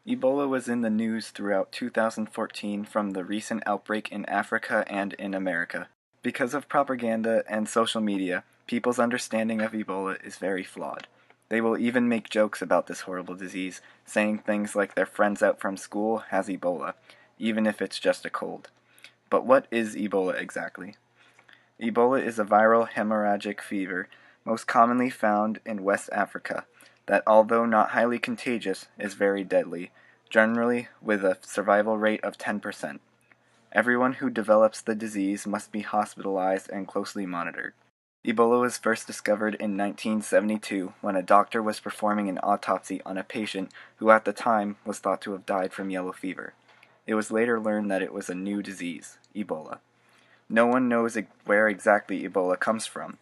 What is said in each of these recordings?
Ebola was in the news throughout 2014 from the recent outbreak in Africa and in America. Because of propaganda and social media, people's understanding of Ebola is very flawed. They will even make jokes about this horrible disease, saying things like their friends out from school has Ebola, even if it's just a cold. But what is Ebola exactly? Ebola is a viral hemorrhagic fever, most commonly found in West Africa, that although not highly contagious, is very deadly, generally with a survival rate of 10%. Everyone who develops the disease must be hospitalized and closely monitored. Ebola was first discovered in 1972 when a doctor was performing an autopsy on a patient who at the time was thought to have died from yellow fever. It was later learned that it was a new disease, Ebola. No one knows where exactly Ebola comes from.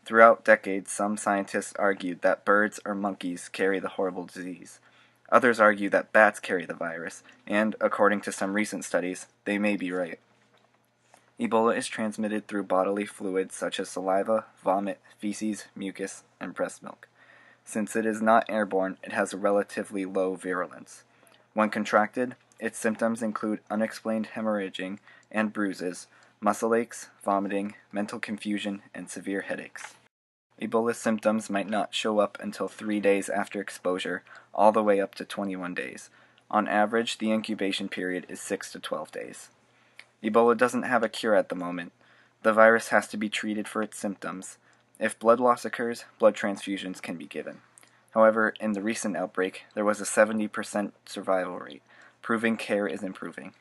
Throughout decades, some scientists argued that birds or monkeys carry the horrible disease. Others argue that bats carry the virus, and, according to some recent studies, they may be right. Ebola is transmitted through bodily fluids such as saliva, vomit, feces, mucus, and breast milk. Since it is not airborne, it has a relatively low virulence. When contracted, its symptoms include unexplained hemorrhaging and bruises, muscle aches, vomiting, mental confusion, and severe headaches. Ebola symptoms might not show up until 3 days after exposure, all the way up to 21 days. On average, the incubation period is 6 to 12 days. Ebola doesn't have a cure at the moment. The virus has to be treated for its symptoms. If blood loss occurs, blood transfusions can be given. However, in the recent outbreak, there was a 70% survival rate, proving care is improving.